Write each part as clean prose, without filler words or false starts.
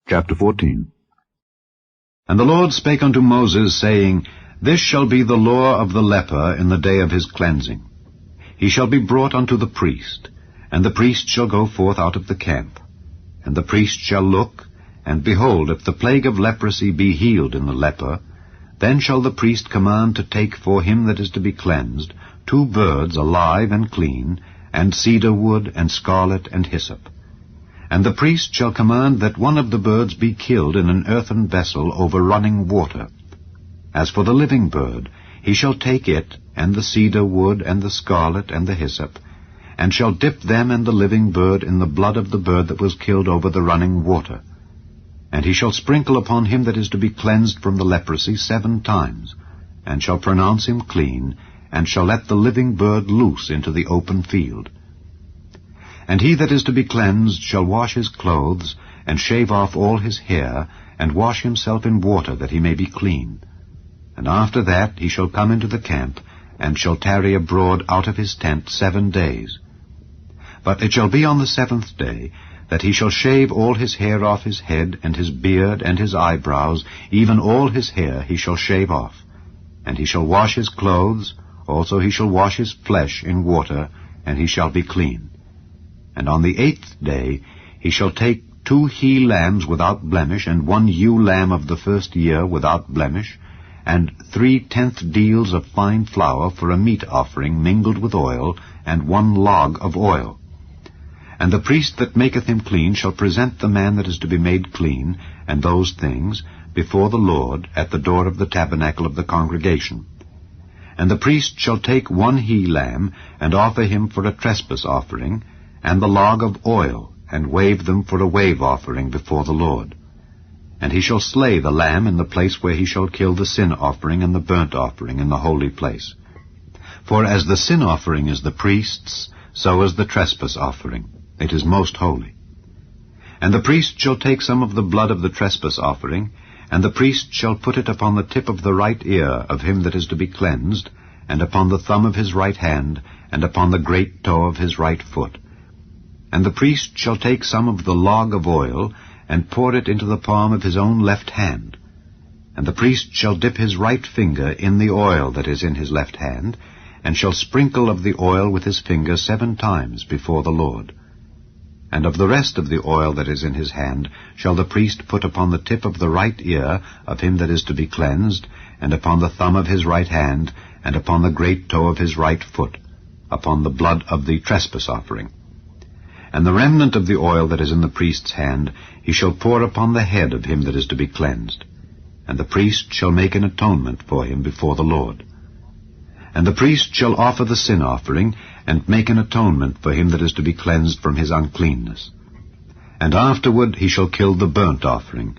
Chapter 14. And the Lord spake unto Moses, saying, This shall be the law of the leper in the day of his cleansing. He shall be brought unto the priest, and the priest shall go forth out of the camp. And the priest shall look, and behold, if the plague of leprosy be healed in the leper, then shall the priest command to take for him that is to be cleansed 2 birds alive and clean, and cedar wood, and scarlet, and hyssop. And the priest shall command that one of the birds be killed in an earthen vessel over running water. As for the living bird, he shall take it, and the cedar wood, and the scarlet, and the hyssop, and shall dip them and the living bird in the blood of the bird that was killed over the running water. And he shall sprinkle upon him that is to be cleansed from the leprosy 7 times, and shall pronounce him clean, and shall let the living bird loose into the open field. And he that is to be cleansed shall wash his clothes, and shave off all his hair, and wash himself in water, that he may be clean. And after that he shall come into the camp, and shall tarry abroad out of his tent 7 days. But it shall be on the 7th day, that he shall shave all his hair off his head, and his beard, and his eyebrows, even all his hair he shall shave off. And he shall wash his clothes, also he shall wash his flesh in water, and he shall be clean. And on the 8th day he shall take 2 he-lambs without blemish, and 1 ewe lamb of the first year without blemish, and 3/10 deals of fine flour for a meat offering mingled with oil, and 1 log of oil. And the priest that maketh him clean shall present the man that is to be made clean, and those things, before the Lord, at the door of the tabernacle of the congregation. And the priest shall take 1 he-lamb, and offer him for a trespass offering, and the log of oil, and wave them for a wave offering before the Lord. And he shall slay the lamb in the place where he shall kill the sin offering and the burnt offering in the holy place. For as the sin offering is the priest's, so is the trespass offering. It is most holy. And the priest shall take some of the blood of the trespass offering, and the priest shall put it upon the tip of the right ear of him that is to be cleansed, and upon the thumb of his right hand, and upon the great toe of his right foot. And the priest shall take some of the log of oil, and pour it into the palm of his own left hand. And the priest shall dip his right finger in the oil that is in his left hand, and shall sprinkle of the oil with his finger 7 times before the Lord. And of the rest of the oil that is in his hand shall the priest put upon the tip of the right ear of him that is to be cleansed, and upon the thumb of his right hand, and upon the great toe of his right foot, upon the blood of the trespass offering. And the remnant of the oil that is in the priest's hand he shall pour upon the head of him that is to be cleansed. And the priest shall make an atonement for him before the Lord. And the priest shall offer the sin offering, and make an atonement for him that is to be cleansed from his uncleanness. And afterward he shall kill the burnt offering.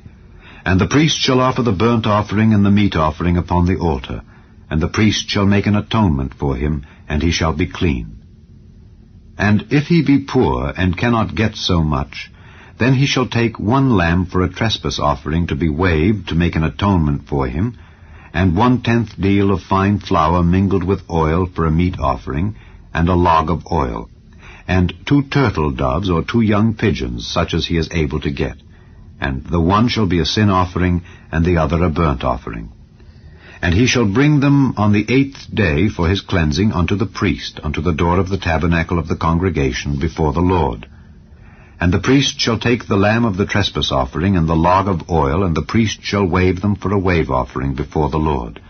And the priest shall offer the burnt offering and the meat offering upon the altar, and the priest shall make an atonement for him, and he shall be clean. And if he be poor, and cannot get so much, then he shall take 1 lamb for a trespass offering to be waved to make an atonement for him, and 1/10 deal of fine flour mingled with oil for a meat offering, and a log of oil, and 2 turtle doves or 2 young pigeons, such as he is able to get. And the one shall be a sin offering, and the other a burnt offering. And he shall bring them on the 8th day for his cleansing unto the priest, unto the door of the tabernacle of the congregation before the Lord. And the priest shall take the lamb of the trespass offering and the log of oil, and the priest shall wave them for a wave offering before the Lord.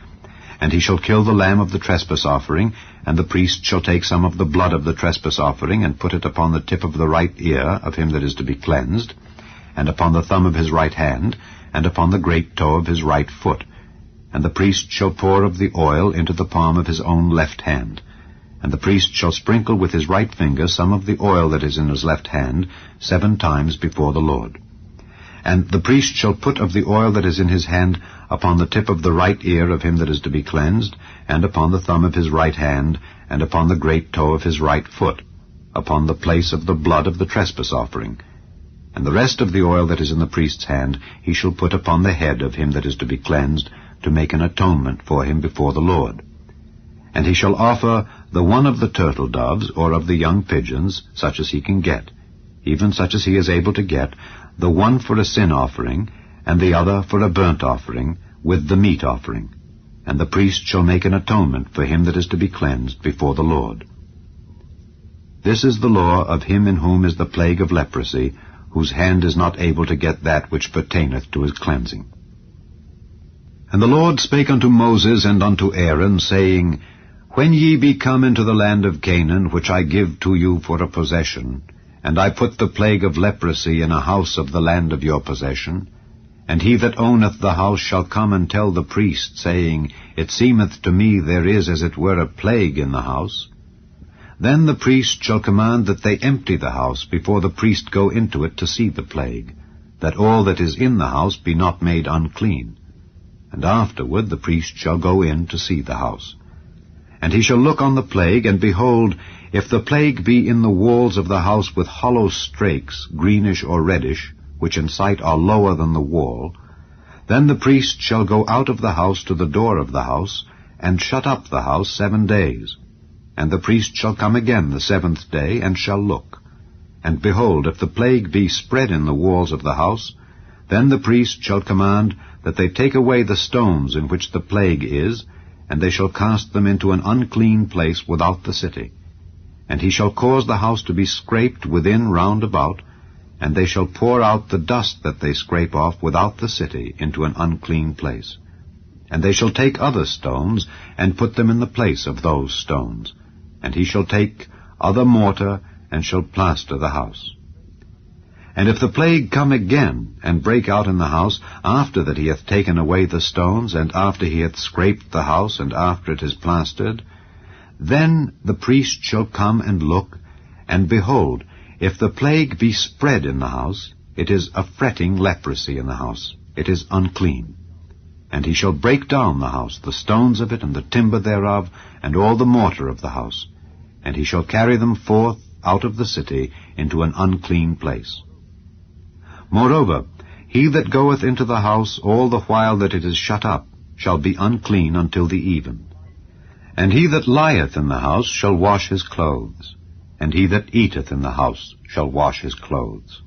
And he shall kill the lamb of the trespass offering, and the priest shall take some of the blood of the trespass offering, and put it upon the tip of the right ear of him that is to be cleansed, and upon the thumb of his right hand, and upon the great toe of his right foot. And the priest shall pour of the oil into the palm of his own left hand. And the priest shall sprinkle with his right finger some of the oil that is in his left hand 7 times before the Lord. And the priest shall put of the oil that is in his hand upon the tip of the right ear of him that is to be cleansed, and upon the thumb of his right hand, and upon the great toe of his right foot, upon the place of the blood of the trespass offering. And the rest of the oil that is in the priest's hand he shall put upon the head of him that is to be cleansed, to make an atonement for him before the Lord. And he shall offer the one of the turtle doves, or of the young pigeons, such as he can get. even such as he is able to get, the one for a sin offering, and the other for a burnt offering, with the meat offering. And the priest shall make an atonement for him that is to be cleansed before the Lord. This is the law of him in whom is the plague of leprosy, whose hand is not able to get that which pertaineth to his cleansing. And the Lord spake unto Moses and unto Aaron, saying, When ye be come into the land of Canaan, which I give to you for a possession, and I put the plague of leprosy in a house of the land of your possession, and he that owneth the house shall come and tell the priest, saying, It seemeth to me there is as it were a plague in the house. Then the priest shall command that they empty the house before the priest go into it to see the plague, that all that is in the house be not made unclean. And afterward the priest shall go in to see the house. And he shall look on the plague, and behold, if the plague be in the walls of the house with hollow strakes, greenish or reddish, which in sight are lower than the wall, then the priest shall go out of the house to the door of the house, and shut up the house 7 days. And the priest shall come again the 7th day, and shall look. And behold, if the plague be spread in the walls of the house, then the priest shall command that they take away the stones in which the plague is, and they shall cast them into an unclean place without the city. And he shall cause the house to be scraped within round about, and they shall pour out the dust that they scrape off without the city into an unclean place. And they shall take other stones, and put them in the place of those stones. And he shall take other mortar, and shall plaster the house. And if the plague come again, and break out in the house, after that he hath taken away the stones, and after he hath scraped the house, and after it is plastered, then the priest shall come and look, and behold, if the plague be spread in the house, it is a fretting leprosy in the house. It is unclean. And he shall break down the house, the stones of it, and the timber thereof, and all the mortar of the house. And he shall carry them forth out of the city into an unclean place. Moreover, he that goeth into the house all the while that it is shut up shall be unclean until the even. And he that lieth in the house shall wash his clothes, and he that eateth in the house shall wash his clothes.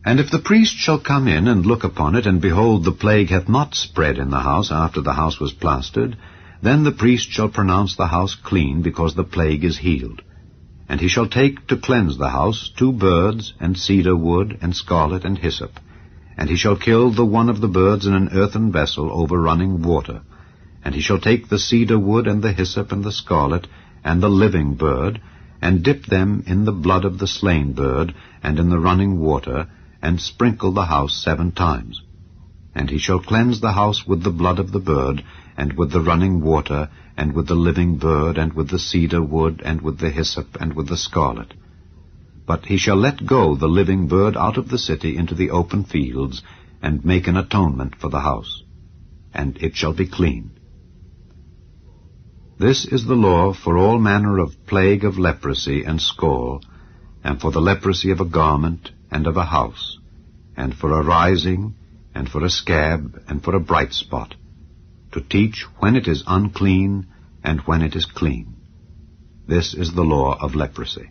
And if the priest shall come in and look upon it, and behold, the plague hath not spread in the house after the house was plastered, then the priest shall pronounce the house clean, because the plague is healed. And he shall take to cleanse the house 2 birds, and cedar wood, and scarlet, and hyssop. And he shall kill the one of the birds in an earthen vessel over running water. And he shall take the cedar wood, and the hyssop, and the scarlet, and the living bird, and dip them in the blood of the slain bird, and in the running water, and sprinkle the house 7 times. And he shall cleanse the house with the blood of the bird, and with the running water, and with the living bird, and with the cedar wood, and with the hyssop, and with the scarlet. But he shall let go the living bird out of the city into the open fields, and make an atonement for the house, and it shall be clean. This is the law for all manner of plague of leprosy and scall, and for the leprosy of a garment, and of a house, and for a rising, and for a scab, and for a bright spot, to teach when it is unclean, and when it is clean. This is the law of leprosy.